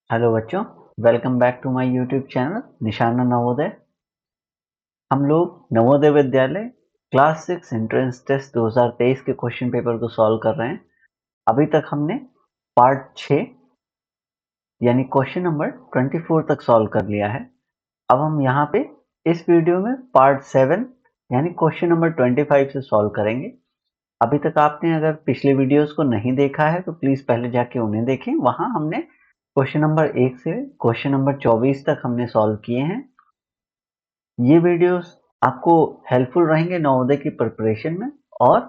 Hello बच्चों, welcome back to my YouTube channel Nishana Navodaya. हम लोग Navodaya Vidyalaya class 6 entrance test 2023 के क्वेश्चन पेपर को सॉल्व कर रहे हैं। अभी तक हमने पार्ट 6 यानी क्वेश्चन नंबर 24 तक सॉल्व कर लिया है। अब हम यहाँ पे इस वीडियो में पार्ट 7 यानी क्वेश्चन नंबर 25 से सॉल्व करेंगे। अभी तक आपने अगर पिछले वीडियोस को नहीं देखा है तो प्लीज पहले जाके उन्हें देखें। वहां हमने क्वेश्चन नंबर 1 से क्वेश्चन नंबर 24 तक हमने सॉल्व किए हैं। ये वीडियोस आपको हेल्पफुल रहेंगे नवोदय की प्रिपरेशन में, और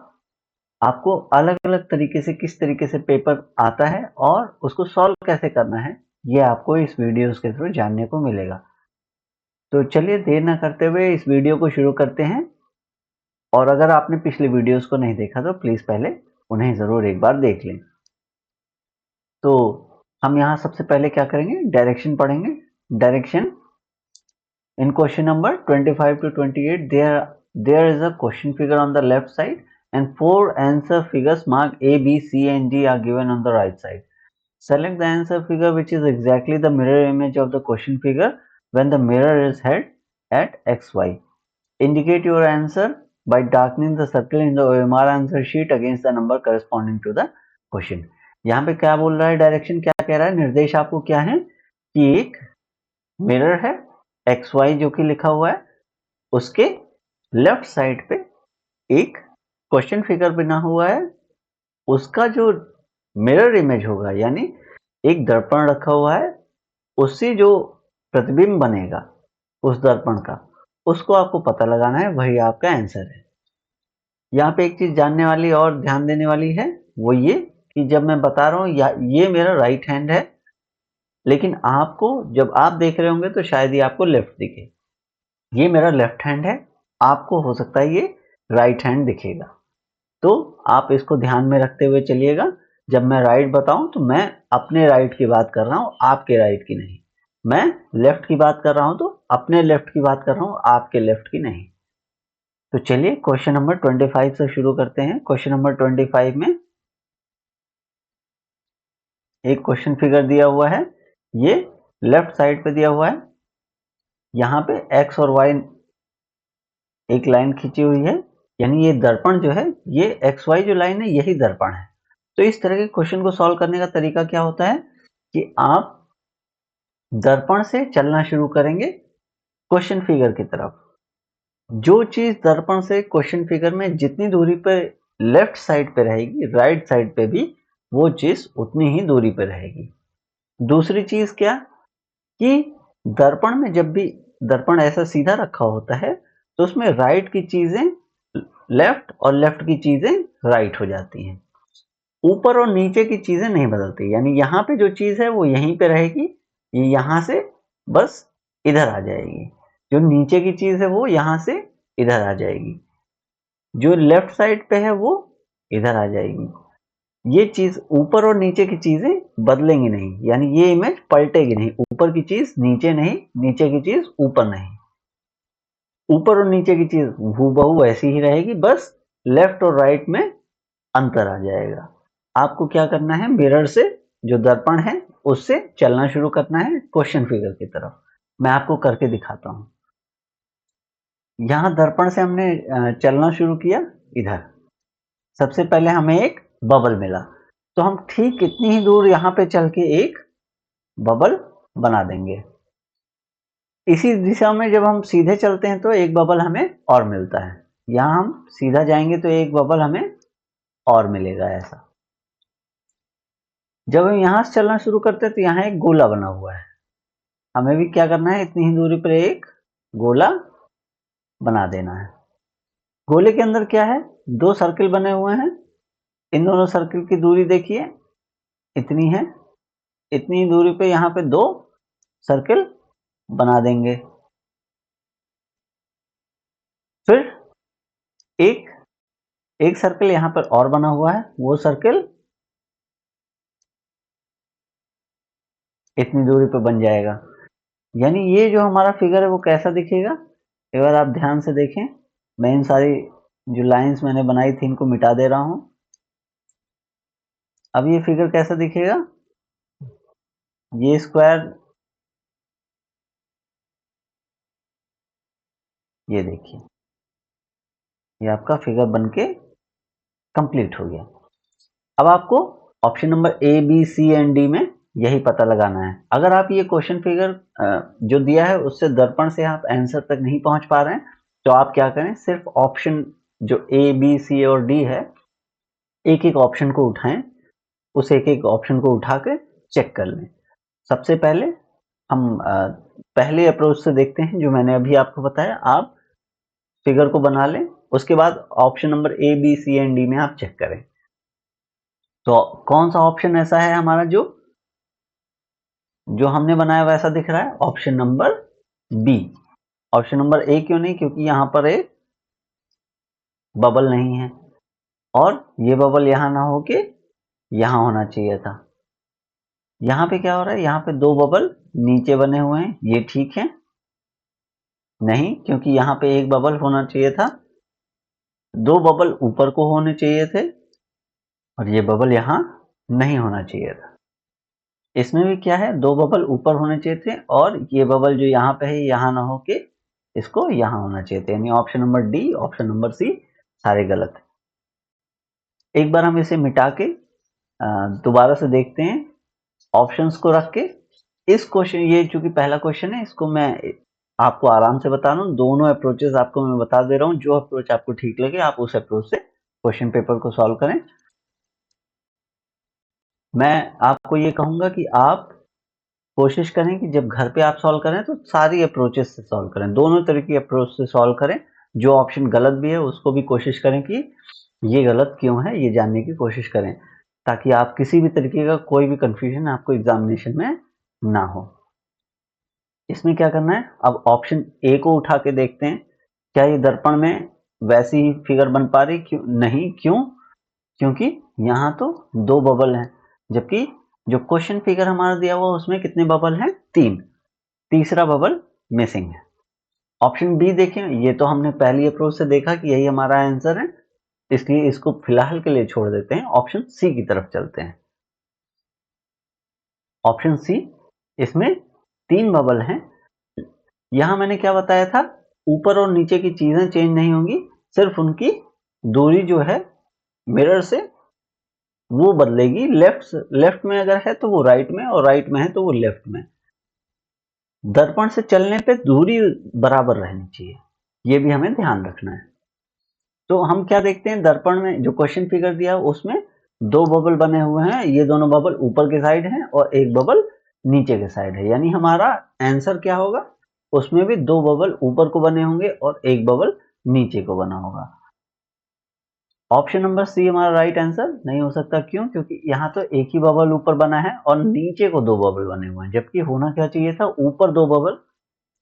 आपको अलग अलग तरीके से किस तरीके से पेपर आता है और उसको सॉल्व कैसे करना है, ये आपको इस वीडियोस के थ्रू जानने को मिलेगा। तो चलिए देर ना करते हुए इस वीडियो को शुरू करते हैं। और अगर आपने पिछले वीडियोस को नहीं देखा तो प्लीज पहले उन्हें जरूर एक बार देख लें। तो हम यहाँ सबसे पहले क्या करेंगे, डायरेक्शन पढ़ेंगे। Direction in question number 25 to 28, there is a question figure on the left side and four answer figures marked A, B, C and D are given on the right side. Select the answer figure which is exactly the mirror image of the question figure when the mirror is held at XY. Indicate your answer by darkening the circle in the OMR answer sheet against the number corresponding to the question. यहाँ पे क्या बोल रहा है, direction क्या कह रहा है, निर्देश आपको क्या है कि एक मिरर है XY जो कि लिखा हुआ है, उसके लेफ्ट साइड पे एक क्वेश्चन फिगर बना हुआ है। उसका जो मिरर इमेज होगा यानी एक दर्पण रखा हुआ है, उससे जो प्रतिबिंब बनेगा उस दर्पण का, उसको आपको पता लगाना है, वही आपका आंसर है। यहाँ पे एक चीज जानने वाली और ध्यान देने वाली है, वो ये कि जब मैं बता रहा हूँ ये मेरा राइट हैंड है, लेकिन आपको जब आप देख रहे होंगे तो शायद ये आपको लेफ्ट दिखे। ये मेरा लेफ्ट हैंड है, आपको हो सकता है ये राइट हैंड दिखेगा। तो आप इसको ध्यान में रखते हुए चलिएगा। जब मैं राइट बताऊं तो मैं अपने राइट की बात कर रहा हूं, आपके राइट की नहीं। मैं लेफ्ट की बात कर रहा हूं तो अपने लेफ्ट की बात कर रहा हूं, आपके लेफ्ट की नहीं। तो चलिए क्वेश्चन नंबर 25 से शुरू करते हैं। क्वेश्चन नंबर 25 में एक क्वेश्चन फिगर दिया हुआ है, ये लेफ्ट साइड पे दिया हुआ है। यहाँ पे एक्स और वाई एक लाइन खींची हुई है, यानी ये दर्पण जो है, ये एक्स वाई जो लाइन है यही दर्पण है। तो इस तरह के क्वेश्चन को सॉल्व करने का तरीका क्या होता है कि आप दर्पण से चलना शुरू करेंगे क्वेश्चन फिगर की तरफ। जो चीज दर्पण से क्वेश्चन फिगर में जितनी दूरी पर लेफ्ट साइड पे रहेगी, राइट साइड पे भी वो चीज उतनी ही दूरी पर रहेगी। दूसरी चीज क्या कि दर्पण में जब भी दर्पण ऐसा सीधा रखा होता है तो उसमें राइट की चीजें लेफ्ट और लेफ्ट की चीजें राइट हो जाती हैं। ऊपर और नीचे की चीजें नहीं बदलती, यानी यहाँ पे जो चीज है वो यहीं पे रहेगी, ये यहाँ से बस इधर आ जाएगी। जो नीचे की चीज है वो यहाँ से इधर आ जाएगी, जो लेफ्ट साइड पे है वो इधर आ जाएगी। ये चीज ऊपर और नीचे की चीजें बदलेंगी नहीं, यानी ये इमेज पलटेगी नहीं। ऊपर की चीज नीचे नहीं, नीचे की चीज ऊपर नहीं। ऊपर और नीचे की चीज हूबहू वैसी ही रहेगी, बस लेफ्ट और राइट में अंतर आ जाएगा। आपको क्या करना है, मिरर से जो दर्पण है उससे चलना शुरू करना है क्वेश्चन फिगर की तरफ। मैं आपको करके दिखाता हूं। यहां दर्पण से हमने चलना शुरू किया इधर। सबसे पहले हमें एक बबल मिला, तो हम ठीक इतनी ही दूर यहां पे चल के एक बबल बना देंगे। इसी दिशा में जब हम सीधे चलते हैं तो एक बबल हमें और मिलता है। यहां हम सीधा जाएंगे तो एक बबल हमें और मिलेगा। ऐसा जब हम यहां से चलना शुरू करते हैं तो यहाँ एक गोला बना हुआ है। हमें भी क्या करना है, इतनी ही दूरी पर एक गोला बना देना है। गोले के अंदर क्या है, दो सर्किल बने हुए हैं। इन दोनों सर्किल की दूरी देखिए इतनी है। इतनी दूरी पे यहाँ पे दो सर्किल बना देंगे। फिर एक एक सर्किल यहाँ पर और बना हुआ है, वो सर्किल इतनी दूरी पे बन जाएगा। यानी ये जो हमारा फिगर है वो कैसा दिखेगा, एक बार आप ध्यान से देखें। मैं इन सारी जो लाइंस मैंने बनाई थी इनको मिटा दे रहा हूं। अब ये फिगर कैसा दिखेगा, ये स्क्वायर, ये देखिए, ये आपका फिगर बनके कंप्लीट हो गया। अब आपको option number A B C and D में यही पता लगाना है। अगर आप ये क्वेश्चन फिगर जो दिया है उससे दर्पण से आप आंसर तक नहीं पहुंच पा रहे हैं, तो आप क्या करें, सिर्फ ऑप्शन जो ए बी सी और डी है, एक एक ऑप्शन को उठाएं, उस एक एक ऑप्शन को उठा के चेक कर लें। सबसे पहले हम पहले अप्रोच से देखते हैं जो मैंने अभी आपको बताया। आप फिगर को बना लें, उसके बाद option number A B C and D में आप चेक करें। तो कौन सा ऑप्शन ऐसा है हमारा जो जो हमने बनाया वैसा दिख रहा है? Option number B. Option number A क्यों नहीं? क्योंकि यहां पर एक बबल नहीं है, और ये बबल यहां ना हो के यहां होना चाहिए था। यहां पे क्या हो रहा है, यहां पे दो बबल नीचे बने हुए हैं, ये ठीक है? नहीं, क्योंकि यहां पे एक बबल होना चाहिए था, दो बबल ऊपर को होने चाहिए थे, और ये बबल यहां नहीं होना चाहिए था। इसमें भी क्या है, दो बबल ऊपर होने चाहिए थे, और ये बबल जो यहाँ पे है यहाँ ना हो के इसको यहाँ होना चाहिए थे। यानी option number D, option number C सारे गलत है। एक बार हम इसे मिटा के दोबारा से देखते हैं ऑप्शंस को रख के। इस क्वेश्चन, ये चूंकि पहला क्वेश्चन है, इसको मैं आपको आराम से बता रहा हूँ, दोनों अप्रोचेस आपको मैं बता दे रहा हूँ। जो अप्रोच आपको ठीक लगे आप उस अप्रोच से क्वेश्चन पेपर को सॉल्व करें। मैं आपको ये कहूंगा कि आप कोशिश करें कि जब घर पे आप सॉल्व करें तो सारी अप्रोचेस से सॉल्व करें, दोनों तरह की अप्रोच से सॉल्व करें। जो ऑप्शन गलत भी है उसको भी कोशिश करें कि ये गलत क्यों है, ये जानने की कोशिश करें, ताकि आप किसी भी तरीके का कोई भी कंफ्यूजन आपको एग्जामिनेशन में ना हो। इसमें क्या करना है, अब ऑप्शन ए को उठा के देखते हैं, क्या ये दर्पण में वैसी ही फिगर बन पा रही? क्यों नहीं? क्यों? क्योंकि यहाँ तो दो बबल हैं, जबकि जो क्वेश्चन फिगर हमारा दिया हुआ उसमें कितने बबल हैं? तीन। तीसरा बबल मिसिंग है। ऑप्शन बी देखें, ये तो हमने पहली अप्रोच से देखा कि यही हमारा आंसर है, इसलिए इसको फिलहाल के लिए छोड़ देते हैं। ऑप्शन सी की तरफ चलते हैं। ऑप्शन सी, इसमें तीन बबल हैं। यहां मैंने क्या बताया था, ऊपर और नीचे की चीजें चेंज नहीं होंगी, सिर्फ उनकी दूरी जो है मिरर से वो बदलेगी। लेफ्ट में अगर है तो वो राइट में, और राइट में है तो वो लेफ्ट में। दर्पण से चलने पे दूरी बराबर रहनी चाहिए, ये भी हमें ध्यान रखना है। तो हम क्या देखते हैं, दर्पण में जो क्वेश्चन फिगर दिया है उसमें दो बबल बने हुए हैं, ये दोनों बबल ऊपर के साइड हैं और एक बबल नीचे के साइड है। यानी हमारा आंसर क्या होगा, उसमें भी दो बबल ऊपर को बने होंगे और एक बबल नीचे को बना होगा। ऑप्शन नंबर सी हमारा राइट आंसर नहीं हो सकता। क्यों? क्योंकि यहाँ तो एक ही बबल ऊपर बना है और नीचे को दो बबल बने हुए हैं, जबकि होना क्या चाहिए था, ऊपर दो बबल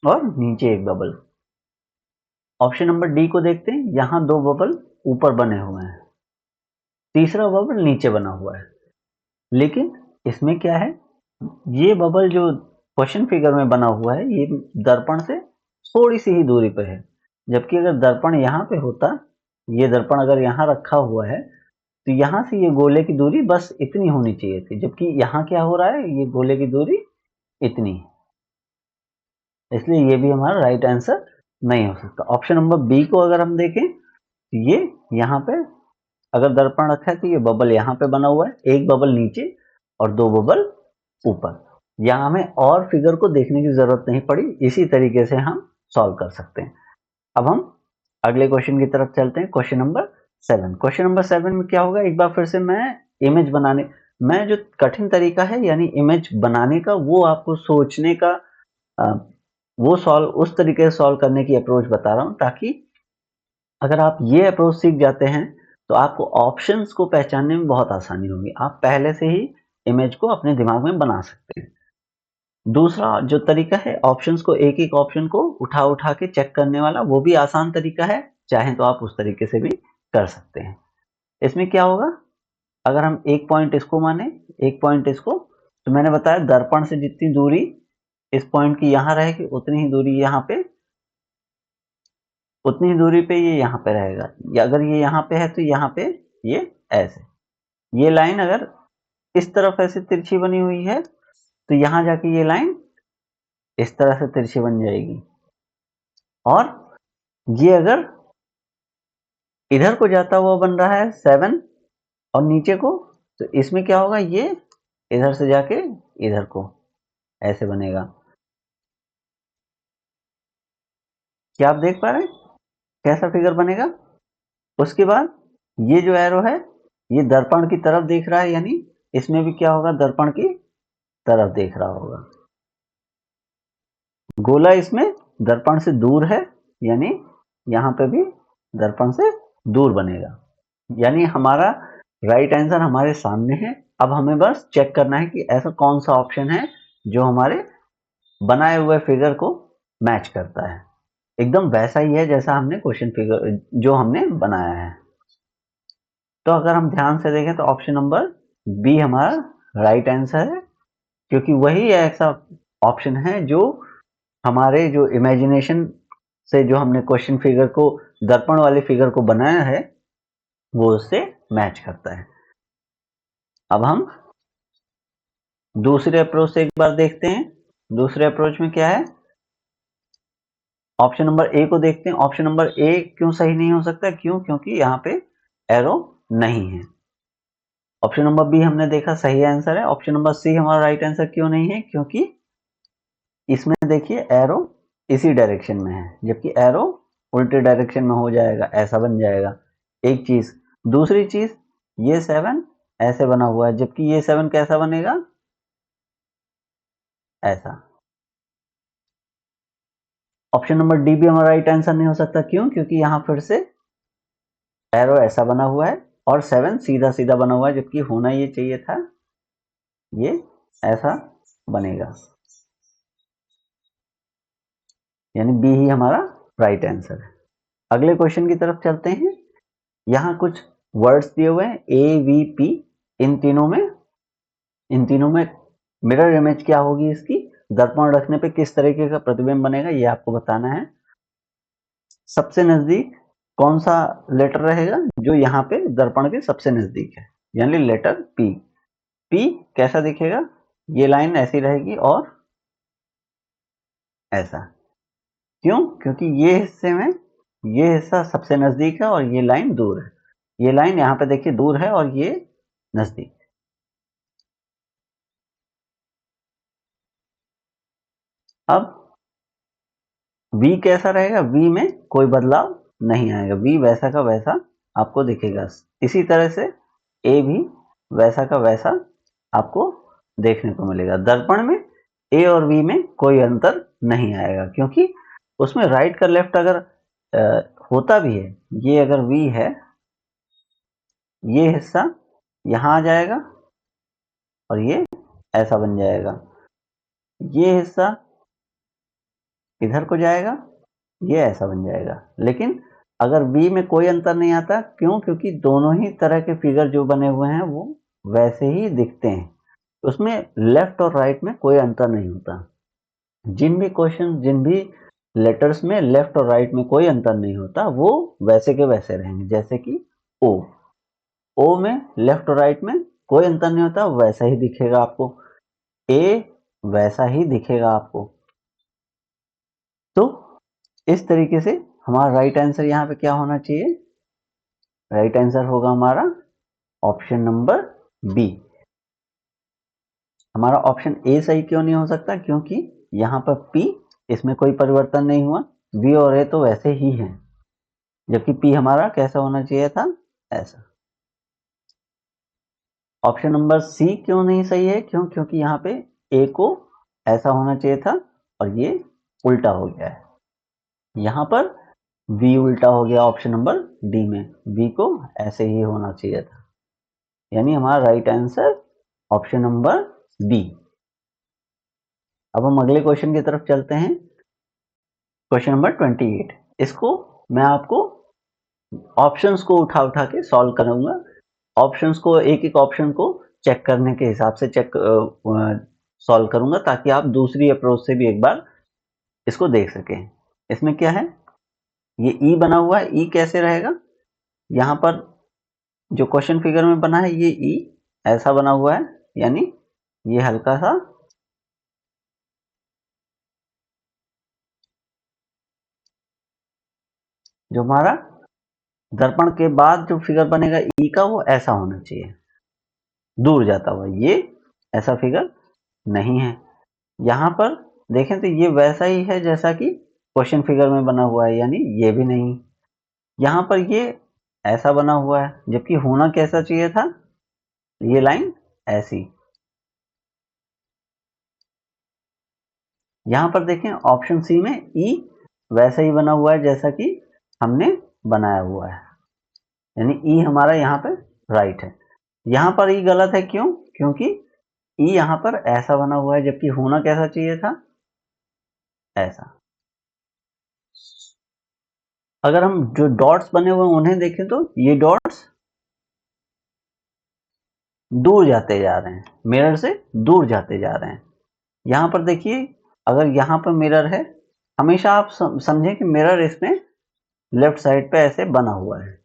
और नीचे एक बबल। ऑप्शन नंबर डी को देखते हैं, यहाँ दो बबल ऊपर बने हुए हैं, तीसरा बबल नीचे बना हुआ है। लेकिन इसमें क्या है, ये बबल जो क्वेश्चन फिगर में बना हुआ है ये दर्पण से थोड़ी सी ही दूरी पे है, जबकि अगर दर्पण यहाँ पे होता, ये दर्पण अगर यहाँ रखा हुआ है तो यहाँ से ये गोले की दूरी बस इतनी होनी चाहिए थी, जबकि यहाँ क्या हो रहा है, ये गोले की दूरी इतनी है। इसलिए ये भी हमारा राइट आंसर नहीं हो सकता। ऑप्शन नंबर बी को अगर हम देखें तो ये यहाँ पे अगर दर्पण रखा है तो ये बबल यहाँ पे बना हुआ है, एक बबल नीचे और दो बबल ऊपर। यहाँ हमें और फिगर को देखने की जरूरत नहीं पड़ी, इसी तरीके से हम सॉल्व कर सकते हैं। अब हम अगले क्वेश्चन की तरफ चलते हैं, क्वेश्चन नंबर 7। क्वेश्चन नंबर 7 में क्या होगा, एक बार फिर से मैं इमेज बनाने, मैं जो कठिन तरीका है यानी इमेज बनाने का, वो आपको सोचने का, वो सॉल्व उस तरीके से सॉल्व करने की अप्रोच बता रहा हूं, ताकि अगर आप ये अप्रोच सीख जाते हैं तो आपको ऑप्शंस को पहचानने में बहुत आसानी होगी। आप पहले से ही इमेज को अपने दिमाग में बना सकते हैं। दूसरा जो तरीका है ऑप्शंस को, एक एक ऑप्शन को उठा उठा के चेक करने वाला, वो भी आसान तरीका है, चाहे तो आप उस तरीके से भी कर सकते हैं। इसमें क्या होगा, अगर हम एक पॉइंट इसको माने, एक पॉइंट इसको, तो मैंने बताया दर्पण से जितनी दूरी इस पॉइंट की यहाँ रहेगी उतनी ही दूरी यहाँ पे, उतनी ही दूरी पे ये यहाँ पे रहेगा। या अगर ये यहाँ पे है तो यहाँ पे ये ऐसे, ये लाइन अगर इस तरफ ऐसे तिरछी बनी हुई है तो यहां जाके ये लाइन इस तरह से तिरछी बन जाएगी, और ये अगर इधर को जाता हुआ बन रहा है 7 और नीचे को, तो इसमें क्या होगा, ये इधर से जाके इधर को ऐसे बनेगा। क्या आप देख पा रहे हैं कैसा फिगर बनेगा? उसके बाद ये जो एरो है ये दर्पण की तरफ देख रहा है, यानी इसमें भी क्या होगा, दर्पण की तरफ देख रहा होगा। गोला इसमें दर्पण से दूर है, यानी यहां पे भी दर्पण से दूर बनेगा। यानी हमारा राइट आंसर हमारे सामने है। अब हमें बस चेक करना है कि ऐसा कौन सा ऑप्शन है जो हमारे बनाए हुए फिगर को मैच करता है। एकदम वैसा ही है जैसा हमने क्वेश्चन फिगर जो हमने बनाया है। तो अगर हम ध्यान से देखें तो ऑप्शन नंबर बी हमारा राइट आंसर है, क्योंकि वही ऐसा ऑप्शन है जो हमारे जो इमेजिनेशन से जो हमने क्वेश्चन फिगर को, दर्पण वाले फिगर को बनाया है, वो उससे मैच करता है। अब हम दूसरे अप्रोच से एक बार देखते हैं। दूसरे अप्रोच में क्या है, ऑप्शन नंबर ए को देखते हैं। ऑप्शन नंबर ए क्यों सही नहीं हो सकता? क्यों? क्योंकि यहाँ पे एरो नहीं है। ऑप्शन नंबर बी हमने देखा सही आंसर है। ऑप्शन नंबर सी हमारा राइट आंसर क्यों नहीं है? क्योंकि इसमें देखिए एरो इसी डायरेक्शन में है, जबकि एरो उल्टे डायरेक्शन में हो जाएगा, ऐसा बन जाएगा। एक चीज। दूसरी चीज, ये 7 ऐसे बना हुआ है, जबकि ये 7 कैसा बनेगा, ऐसा। ऑप्शन नंबर डी भी हमारा राइट आंसर नहीं हो सकता। क्यों? क्योंकि यहां फिर से एरो ऐसा बना हुआ है और 7 सीधा सीधा बना हुआ है, जबकि होना ये चाहिए था ये ऐसा बनेगा। यानी बी ही हमारा राइट आंसर है। अगले क्वेश्चन की तरफ चलते हैं। यहाँ कुछ वर्ड्स दिए हुए हैं ए वी पी। इन तीनों में मिरर इमेज क्या होगी इसकी, दर्पण रखने पे किस तरीके का प्रतिबिंब बनेगा, ये आपको बताना है। सबसे नजदीक कौन सा लेटर रहेगा जो यहाँ पे दर्पण के सबसे नजदीक है, यानी लेटर पी। पी कैसा दिखेगा, ये लाइन ऐसी रहेगी और ऐसा। क्यों? क्योंकि ये हिस्से में ये हिस्सा सबसे नजदीक है और ये लाइन दूर है। ये लाइन यहाँ पे देखिए दूर है और ये नजदीक। अब V कैसा रहेगा? V में कोई बदलाव नहीं आएगा, V वैसा का वैसा आपको दिखेगा। इसी तरह से A भी वैसा का वैसा आपको देखने को मिलेगा। दर्पण में A और V में कोई अंतर नहीं आएगा, क्योंकि उसमें राइट का लेफ्ट अगर होता भी है, ये अगर V है, ये हिस्सा यहाँ आ जाएगा और ये ऐसा बन जाएगा। ये हिस्सा इधर को जाएगा, ये ऐसा बन जाएगा। लेकिन अगर बी में कोई अंतर नहीं आता। क्यों? क्योंकि दोनों ही तरह के फिगर जो बने हुए हैं वो वैसे ही दिखते हैं, उसमें लेफ्ट और राइट में कोई अंतर नहीं होता। जिन भी लेटर्स में लेफ्ट और राइट में कोई अंतर नहीं होता वो वैसे के वैसे रहेंगे। जैसे कि ओ में लेफ्ट और राइट में कोई अंतर नहीं होता, वैसा ही दिखेगा आपको। ए वैसा ही दिखेगा आपको। तो इस तरीके से हमारा राइट आंसर यहाँ पे क्या होना चाहिए? राइट आंसर होगा हमारा ऑप्शन नंबर बी। हमारा ऑप्शन ए सही क्यों नहीं हो सकता? क्योंकि यहाँ पर पी, इसमें कोई परिवर्तन नहीं हुआ, बी और ए तो वैसे ही हैं, जबकि पी हमारा कैसा होना चाहिए था, ऐसा। ऑप्शन नंबर सी क्यों नहीं सही है? क्यों? क्योंकि यहाँ पे ए को ऐसा होना चाहिए था और ये उल्टा हो गया है। यहाँ पर वी उल्टा हो गया ऑप्शन नंबर डी में, वी को ऐसे ही होना चाहिए था। यानी हमारा right answer option number B. अब हम अगले क्वेश्चन की तरफ चलते हैं। Question number 28। इसको मैं आपको ऑप्शंस को उठा उठा के सॉल्व करूंगा। ऑप्शंस को एक एक ऑप्शन को चेक करने के हिसाब से सॉल्व करूंगा, ताकि आप दूसरी अप्रोच से भी एक बार इसको देख सकें। इसमें क्या है, ये ई बना हुआ है। ई कैसे रहेगा? यहाँ पर जो क्वेश्चन फिगर में बना है ये ई ऐसा बना हुआ है, यानी ये हल्का सा जो हमारा दर्पण के बाद जो फिगर बनेगा ई का वो ऐसा होना चाहिए, दूर जाता हुआ। ये ऐसा फिगर नहीं है। यहाँ पर देखें तो ये वैसा ही है जैसा कि क्वेश्चन फिगर में बना हुआ है, यानी ये भी नहीं। यहाँ पर ये ऐसा बना हुआ है, जबकि होना कैसा चाहिए था, ये लाइन ऐसी। यहाँ पर देखें ऑप्शन सी में ई वैसा ही बना हुआ है जैसा कि हमने बनाया हुआ है, यानी ई हमारा यहाँ पे राइट है। यहाँ पर ई गलत है, क्यों? क्योंकि ई यहाँ पर ऐसा बना हुआ है, जबकि होना कैसा चाहिए था, ऐसा। अगर हम जो डॉट्स बने हुए हैं उन्हें देखें तो ये डॉट्स दूर जाते जा रहे हैं, मिरर से दूर जाते जा रहे हैं। यहाँ पर देखिए, अगर यहाँ पर मिरर है, हमेशा आप समझें कि मिरर इसमें लेफ्ट साइड पे ऐसे बना हुआ है।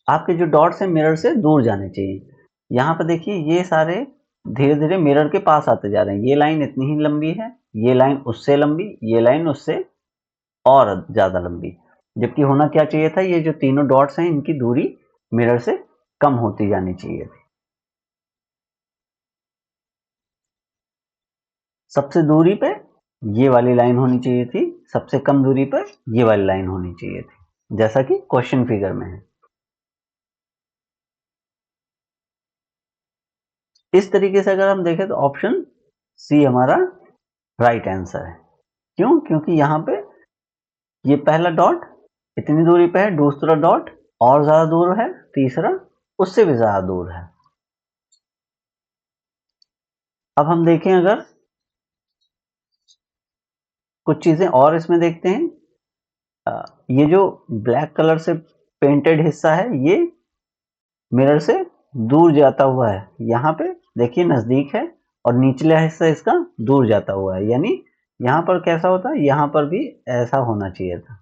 आपके जो डॉट्स हैं मिरर से दूर जाने चाहिए। यहाँ पर देखिए ये सारे धीरे धीरे मिरर के पास आते जा रहे हैं। ये लाइन इतनी ही लंबी है, ये लाइन उससे लंबी, ये लाइन उससे और ज्यादा लंबी। जबकि होना क्या चाहिए था, ये जो तीनों डॉट्स हैं इनकी दूरी मिरर से कम होती जानी चाहिए थी। सबसे दूरी पे ये वाली लाइन होनी चाहिए थी, सबसे कम दूरी पर ये वाली लाइन होनी चाहिए थी, जैसा कि क्वेश्चन फिगर में है। इस तरीके से अगर हम देखें तो ऑप्शन सी हमारा राइट आंसर है। क्यों? क्योंकि यहाँ पे ये पहला डॉट इतनी दूरी पे है, दूसरा डॉट और ज्यादा दूर है, तीसरा उससे भी ज्यादा दूर है। अब हम देखें अगर कुछ चीजें और इसमें देखते हैं। ये जो ब्लैक कलर से पेंटेड हिस्सा है ये मिरर से दूर जाता हुआ है। यहाँ पे देखिए नजदीक है और निचला हिस्सा इसका दूर जाता हुआ है, यानी यहाँ पर कैसा होता है, यहाँ पर भी ऐसा होना चाहिए था।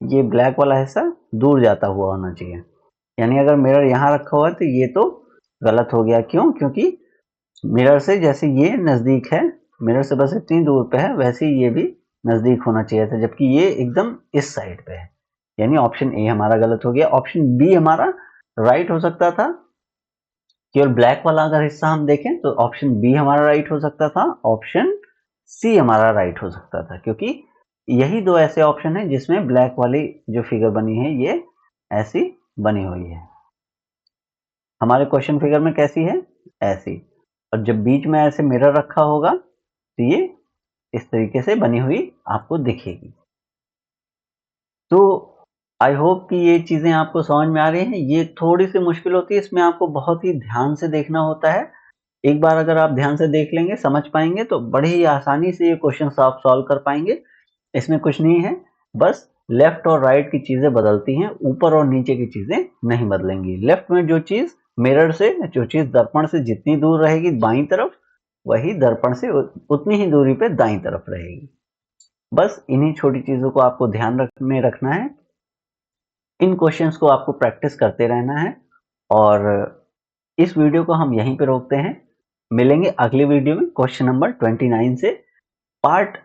ये ब्लैक वाला हिस्सा दूर जाता हुआ होना चाहिए, यानी अगर मिरर यहाँ रखा हुआ है तो ये तो गलत हो गया। क्यों? क्योंकि मिरर से जैसे ये नजदीक है, मिरर से बस इतनी दूर पे है, वैसे ही ये भी नजदीक होना चाहिए था, जबकि ये एकदम इस साइड पे है, यानी ऑप्शन ए हमारा गलत हो गया। ऑप्शन बी हमारा राइट हो सकता था। केवल ब्लैक वाला अगर हिस्सा हम देखें तो ऑप्शन बी हमारा राइट हो सकता था, ऑप्शन सी हमारा राइट हो सकता था, क्योंकि यही दो ऐसे ऑप्शन है जिसमें ब्लैक वाली जो फिगर बनी है ये ऐसी बनी हुई है। हमारे क्वेश्चन फिगर में कैसी है, ऐसी। और जब बीच में ऐसे मिरर रखा होगा तो ये इस तरीके से बनी हुई आपको दिखेगी। तो आई होप कि ये चीजें आपको समझ में आ रही हैं। ये थोड़ी सी मुश्किल होती है, इसमें आपको बहुत ही ध्यान से देखना होता है। एक बार अगर आप ध्यान से देख लेंगे, समझ पाएंगे, तो बड़ी ही आसानी से ये क्वेश्चन आप सॉल्व कर पाएंगे। इसमें कुछ नहीं है, बस लेफ्ट और राइट की चीजें बदलती हैं, ऊपर और नीचे की चीजें नहीं बदलेंगी। लेफ्ट में जो चीज मिरर से, जो चीज दर्पण से जितनी दूर रहेगी बाईं तरफ, वही दर्पण से उतनी ही दूरी पे दाईं तरफ रहेगी। बस इन्हीं छोटी चीजों को आपको ध्यान में रखना है। इन क्वेश्चंस को आपको प्रैक्टिस करते रहना है। और इस वीडियो को हम यहीं पे रोकते हैं। मिलेंगे अगले वीडियो में क्वेश्चन नंबर 29 से। पार्ट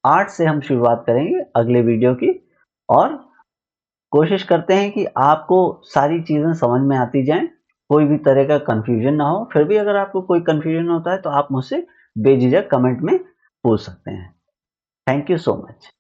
8 से हम शुरुआत करेंगे अगले वीडियो की, और कोशिश करते हैं कि आपको सारी चीजें समझ में आती जाएं, कोई भी तरह का कंफ्यूजन ना हो। फिर भी अगर आपको कोई कंफ्यूजन होता है तो आप मुझसे बेझिझक कमेंट में पूछ सकते हैं। Thank you so much.